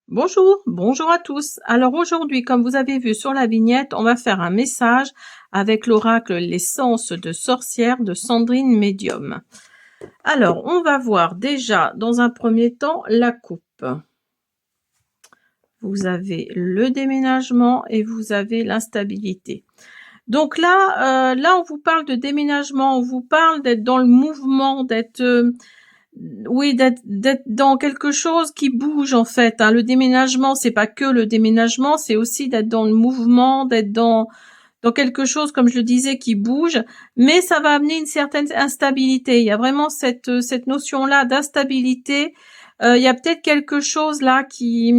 Bonjour, bonjour à tous. Alors aujourd'hui, comme vous avez vu sur la vignette, on va faire un message avec l'oracle L'essence de sorcière de Sandrine Medium. Alors, on va voir déjà dans un premier temps la coupe. Vous avez le déménagement et vous avez l'instabilité. Donc là, on vous parle de déménagement, on vous parle d'être dans le mouvement, d'être oui, d'être dans quelque chose qui bouge en fait. Hein. Le déménagement, c'est pas que le déménagement, c'est aussi d'être dans le mouvement, d'être dans quelque chose, comme je le disais, qui bouge. Mais ça va amener une certaine instabilité. Il y a vraiment cette notion-là d'instabilité. Il y a peut-être quelque chose là qui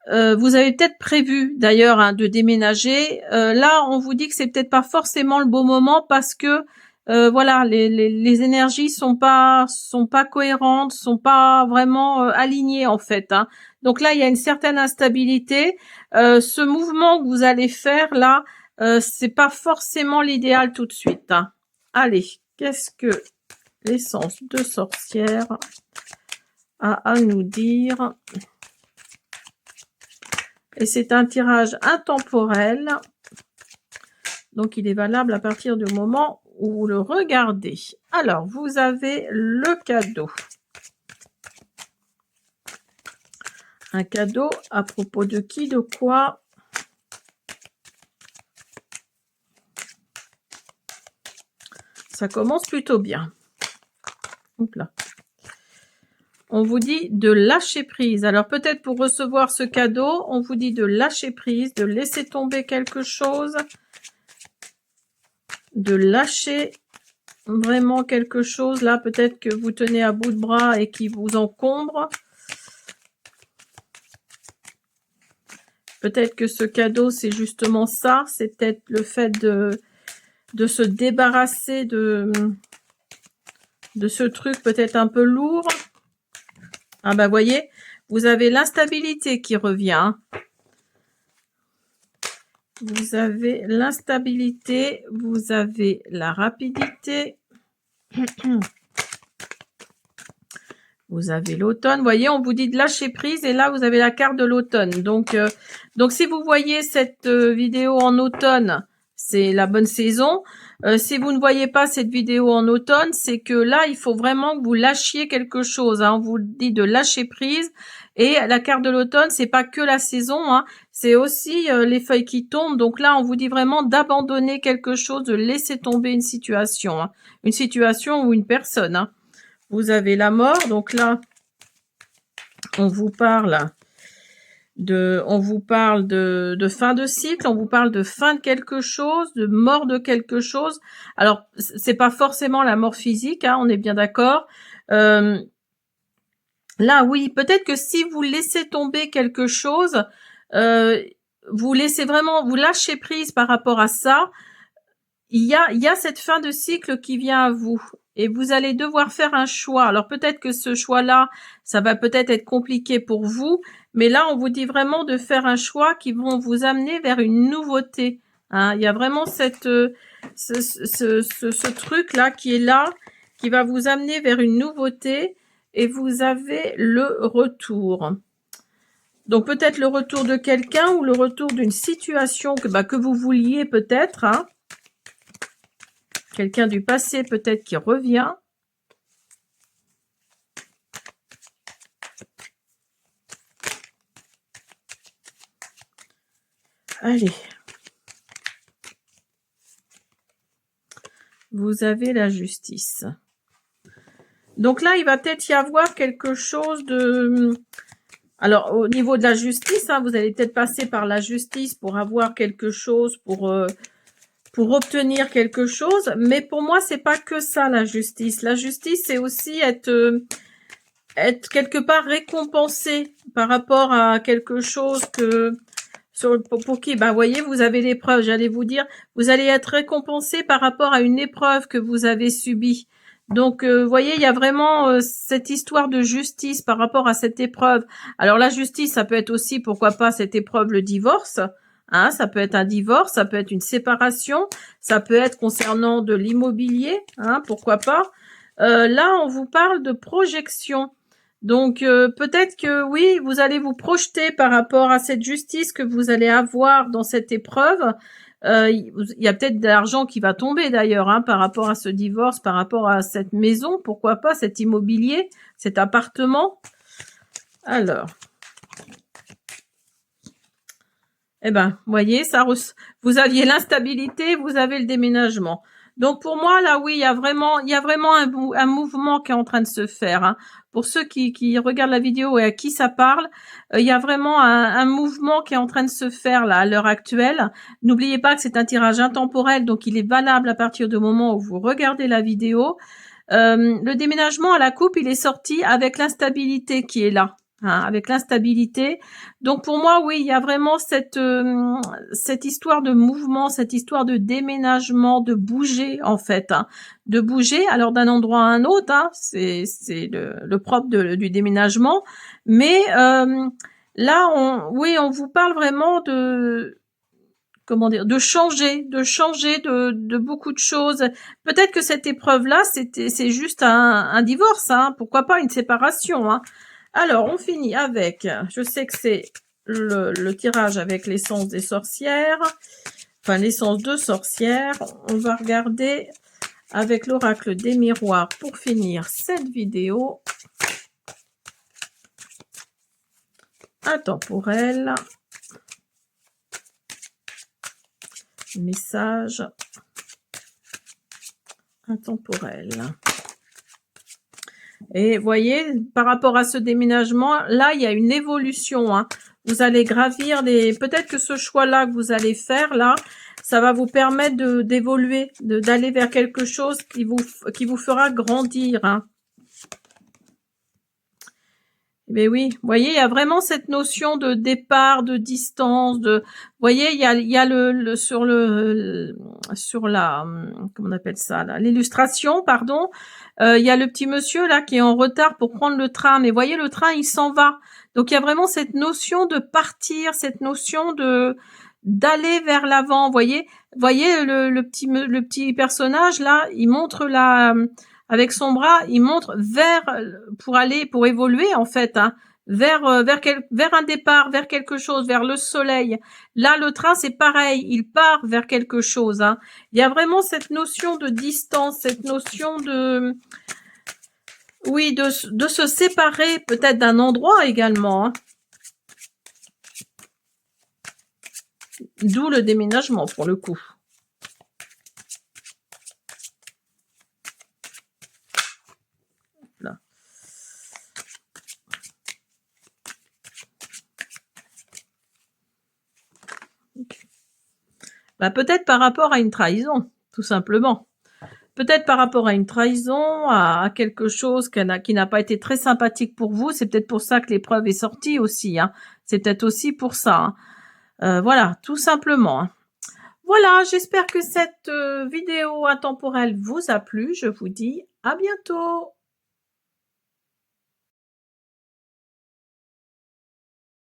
vous avez peut-être prévu d'ailleurs hein, de déménager. Là, on vous dit que c'est peut-être pas forcément le bon moment parce que voilà, les énergies sont pas cohérentes, sont pas vraiment alignées en fait. Hein. Donc là, il y a une certaine instabilité. Ce mouvement que vous allez faire là, c'est pas forcément l'idéal tout de suite. Hein. Allez, qu'est-ce que l'essence de sorcière a à nous dire? Et c'est un tirage intemporel. Donc, il est valable à partir du moment où vous le regardez. Alors, vous avez le cadeau. Un cadeau à propos de qui, de quoi? Ça commence plutôt bien. Hop là. On vous dit de lâcher prise. Alors, peut-être pour recevoir ce cadeau, on vous dit de lâcher prise, de laisser tomber quelque chose, de lâcher vraiment quelque chose. Là, peut-être que vous tenez à bout de bras et qui vous encombre. Peut-être que ce cadeau, c'est justement ça. C'est peut-être le fait de se débarrasser de ce truc peut-être un peu lourd. Ah bah, voyez, vous avez l'instabilité qui revient. Vous avez l'instabilité, vous avez la rapidité. Vous avez l'automne. Vous voyez, on vous dit de lâcher prise et là, vous avez la carte de l'automne. Donc, si vous voyez cette vidéo en automne, c'est la bonne saison. Si vous ne voyez pas cette vidéo en automne, c'est que là, il faut vraiment que vous lâchiez quelque chose. Hein. On vous dit de lâcher prise. Et la carte de l'automne, c'est pas que la saison, hein. C'est aussi les feuilles qui tombent. Donc là, on vous dit vraiment d'abandonner quelque chose, de laisser tomber une situation. Hein. Une situation ou une personne. Hein. Vous avez la mort, donc là, on vous parle de fin de cycle, on vous parle de fin de quelque chose, de mort de quelque chose. Alors, c'est pas forcément la mort physique, hein, on est bien d'accord. Là, oui, peut-être que si vous laissez tomber quelque chose, vous lâchez prise par rapport à ça. Il y a cette fin de cycle qui vient à vous. Et vous allez devoir faire un choix. Alors peut-être que ce choix-là, ça va peut-être être compliqué pour vous, mais là, on vous dit vraiment de faire un choix qui vont vous amener vers une nouveauté. Hein, il y a vraiment ce truc-là qui est là, qui va vous amener vers une nouveauté, et vous avez le retour. Donc peut-être le retour de quelqu'un ou le retour d'une situation que vous vouliez peut-être, hein. Quelqu'un du passé peut-être qui revient. Allez. Vous avez la justice. Donc là, il va peut-être y avoir quelque chose de... Alors, au niveau de la justice, hein, vous allez peut-être passer par la justice pour avoir quelque chose, pour obtenir quelque chose. Mais pour moi, c'est pas que ça, la justice. La justice, c'est aussi être quelque part récompensé par rapport à quelque chose que... Pour qui? Ben, voyez, vous avez l'épreuve. J'allais vous dire, vous allez être récompensé par rapport à une épreuve que vous avez subie. Donc, voyez, il y a vraiment cette histoire de justice par rapport à cette épreuve. Alors, la justice, ça peut être aussi, pourquoi pas, cette épreuve, le divorce. Hein, ça peut être un divorce, ça peut être une séparation, ça peut être concernant de l'immobilier. Hein, pourquoi pas. Là, on vous parle de projection. Donc peut-être que oui, vous allez vous projeter par rapport à cette justice que vous allez avoir dans cette épreuve. Il y a peut-être de l'argent qui va tomber d'ailleurs hein, par rapport à ce divorce, par rapport à cette maison, pourquoi pas cet immobilier, cet appartement. Alors, eh ben, voyez, vous aviez l'instabilité, vous avez le déménagement. Donc pour moi là, oui, il y a vraiment un mouvement qui est en train de se faire. Hein. Pour ceux qui regardent la vidéo et à qui ça parle, il y a vraiment un mouvement qui est en train de se faire là à l'heure actuelle. N'oubliez pas que c'est un tirage intemporel, donc il est valable à partir du moment où vous regardez la vidéo. Le déménagement à la coupe, il est sorti avec l'instabilité qui est là. Hein, avec l'instabilité. Donc pour moi, oui, il y a vraiment cette histoire de mouvement, cette histoire de déménagement, de bouger en fait, hein, de bouger. Alors d'un endroit à un autre, hein, c'est le propre du déménagement. Mais là, on vous parle vraiment de comment dire, de changer de beaucoup de choses. Peut-être que cette épreuve-là, c'est juste un divorce, hein, pourquoi pas une séparation, hein. Alors, on finit avec, je sais que c'est le tirage avec l'essence des sorcières, enfin l'essence de sorcières. On va regarder avec l'oracle des miroirs pour finir cette vidéo. Intemporel. Message intemporel. Et voyez, par rapport à ce déménagement, là, il y a une évolution. Hein. Vous allez gravir peut-être que ce choix-là que vous allez faire, là, ça va vous permettre d'évoluer, d'aller vers quelque chose qui vous fera grandir. Hein. Mais oui, vous voyez, il y a vraiment cette notion de départ, de distance, vous voyez, il y a sur la, comment on appelle ça, là, l'illustration, pardon, il y a le petit monsieur, là, qui est en retard pour prendre le train, mais vous voyez, le train, il s'en va. Donc, il y a vraiment cette notion de partir, cette notion d'aller vers l'avant, voyez, le petit personnage, là, il montre avec son bras, il montre pour évoluer en fait, hein, vers un départ, vers quelque chose, vers le soleil. Là, le train, c'est pareil, il part vers quelque chose. Hein. Il y a vraiment cette notion de distance, cette notion oui, de se séparer peut-être d'un endroit également. Hein. D'où le déménagement pour le coup. Bah, peut-être par rapport à une trahison, tout simplement. Peut-être par rapport à une trahison, à quelque chose qui n'a pas été très sympathique pour vous. C'est peut-être pour ça que l'épreuve est sortie aussi. Hein. C'est peut-être aussi pour ça. Hein. Voilà, tout simplement. Hein. Voilà, j'espère que cette vidéo intemporelle vous a plu. Je vous dis à bientôt.